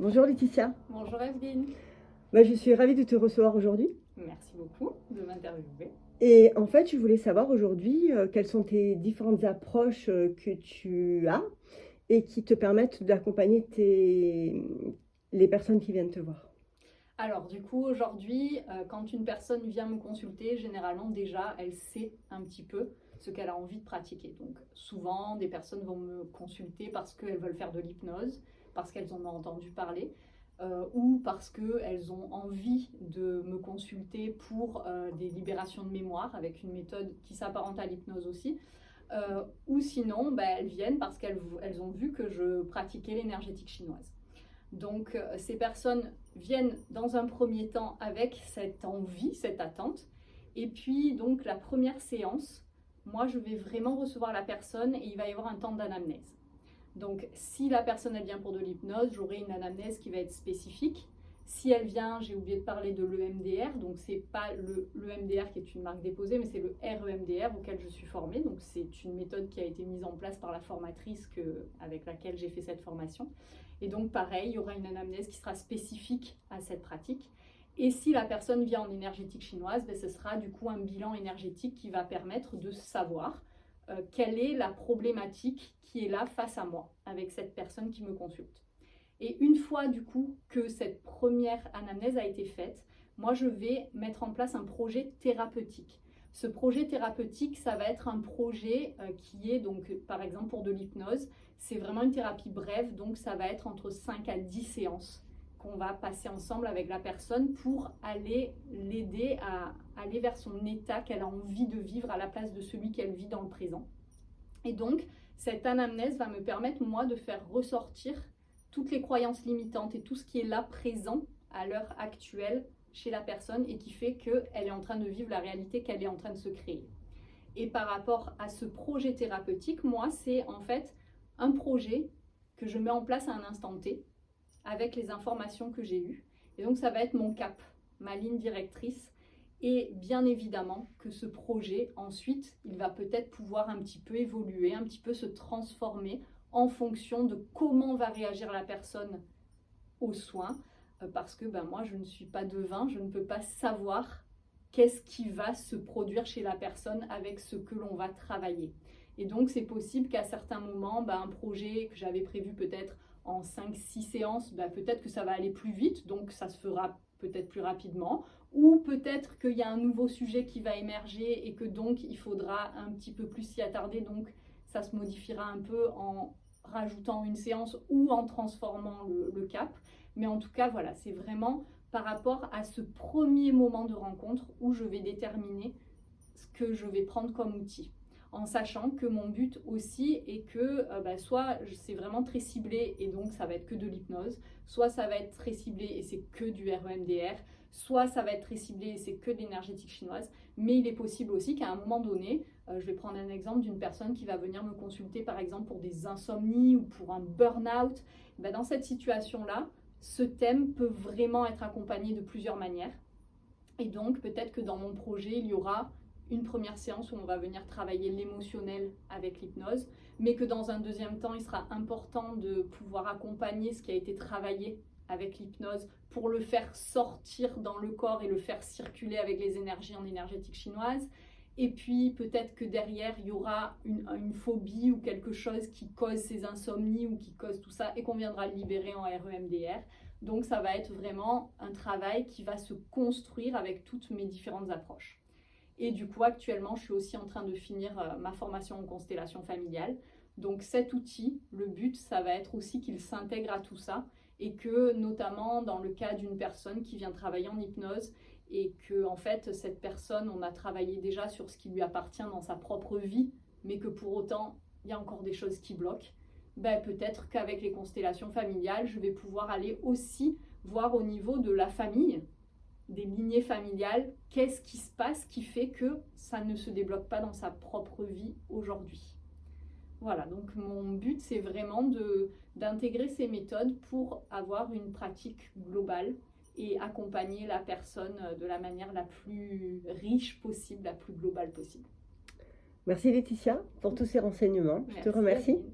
Bonjour Laetitia. Bonjour Evelyne. Je suis ravie de te recevoir aujourd'hui. Merci beaucoup de m'interviewer. Et en fait, je voulais savoir aujourd'hui quelles sont tes différentes approches que tu as et qui te permettent d'accompagner les personnes qui viennent te voir. Alors du coup aujourd'hui, quand une personne vient me consulter, généralement déjà elle sait un petit peu ce qu'elle a envie de pratiquer. Donc souvent des personnes vont me consulter parce qu'elles veulent faire de l'hypnose, parce qu'elles en ont entendu parler, ou parce qu'elles ont envie de me consulter pour des libérations de mémoire avec une méthode qui s'apparente à l'hypnose aussi. Ou sinon, elles viennent parce qu'elles ont vu que je pratiquais l'énergétique chinoise. Donc ces personnes viennent dans un premier temps avec cette envie, cette attente. Et puis donc la première séance, moi je vais vraiment recevoir la personne et il va y avoir un temps d'anamnèse. Donc si la personne elle vient pour de l'hypnose, j'aurai une anamnèse qui va être spécifique. Si elle vient, j'ai oublié de parler de l'EMDR, donc c'est pas l'EMDR qui est une marque déposée, mais c'est le REMDR auquel je suis formée. Donc c'est une méthode qui a été mise en place par la formatrice avec laquelle j'ai fait cette formation. Et donc pareil, il y aura une anamnèse qui sera spécifique à cette pratique. Et si la personne vient en énergétique chinoise, ce sera du coup un bilan énergétique qui va permettre de savoir quelle est la problématique qui est là face à moi avec cette personne qui me consulte. Et une fois du coup que cette première anamnèse a été faite, moi je vais mettre en place un projet thérapeutique. Ce projet thérapeutique, ça va être un projet qui est donc par exemple pour de l'hypnose, c'est vraiment une thérapie brève, donc ça va être entre 5 à 10 séances qu'on va passer ensemble avec la personne pour aller l'aider à aller vers son état qu'elle a envie de vivre à la place de celui qu'elle vit dans le présent. Et donc, cette anamnèse va me permettre, moi, de faire ressortir toutes les croyances limitantes et tout ce qui est là présent à l'heure actuelle chez la personne et qui fait qu'elle est en train de vivre la réalité qu'elle est en train de se créer. Et par rapport à ce projet thérapeutique, moi, c'est en fait un projet que je mets en place à un instant T avec les informations que j'ai eues. Et donc, ça va être mon cap, ma ligne directrice. Et bien évidemment que ce projet, ensuite, il va peut-être pouvoir un petit peu évoluer, un petit peu se transformer en fonction de comment va réagir la personne aux soins. Parce que moi, je ne suis pas devin, je ne peux pas savoir qu'est-ce qui va se produire chez la personne avec ce que l'on va travailler. Et donc, c'est possible qu'à certains moments, un projet que j'avais prévu peut-être en 5-6 séances, peut-être que ça va aller plus vite, donc ça se fera peut-être plus rapidement, ou peut-être qu'il y a un nouveau sujet qui va émerger et que donc il faudra un petit peu plus s'y attarder, donc ça se modifiera un peu en rajoutant une séance ou en transformant le cap. Mais en tout cas, voilà, c'est vraiment par rapport à ce premier moment de rencontre où je vais déterminer ce que je vais prendre comme outil. En sachant que mon but aussi est que soit c'est vraiment très ciblé et donc ça va être que de l'hypnose, soit ça va être très ciblé et c'est que du REMDR, soit ça va être très ciblé et c'est que de l'énergétique chinoise. Mais il est possible aussi qu'à un moment donné, je vais prendre un exemple d'une personne qui va venir me consulter par exemple pour des insomnies ou pour un burn-out. Dans cette situation-là, ce thème peut vraiment être accompagné de plusieurs manières. Et donc peut-être que dans mon projet, il y aura une première séance où on va venir travailler l'émotionnel avec l'hypnose, mais que dans un deuxième temps, il sera important de pouvoir accompagner ce qui a été travaillé avec l'hypnose pour le faire sortir dans le corps et le faire circuler avec les énergies en énergétique chinoise. Et puis peut-être que derrière, il y aura une phobie ou quelque chose qui cause ces insomnies ou qui cause tout ça et qu'on viendra le libérer en REMDR. Donc ça va être vraiment un travail qui va se construire avec toutes mes différentes approches. Et du coup, actuellement, je suis aussi en train de finir ma formation en constellation familiale. Donc cet outil, le but, ça va être aussi qu'il s'intègre à tout ça et que, notamment dans le cas d'une personne qui vient travailler en hypnose et que, en fait, cette personne, on a travaillé déjà sur ce qui lui appartient dans sa propre vie, mais que pour autant, il y a encore des choses qui bloquent. Peut-être qu'avec les constellations familiales, je vais pouvoir aller aussi voir au niveau de la famille, des lignées familiales, qu'est-ce qui se passe qui fait que ça ne se débloque pas dans sa propre vie aujourd'hui. Voilà, donc mon but, c'est vraiment d'intégrer ces méthodes pour avoir une pratique globale et accompagner la personne de la manière la plus riche possible, la plus globale possible. Merci Laetitia pour tous ces renseignements. Je te Merci, remercie. Adeline.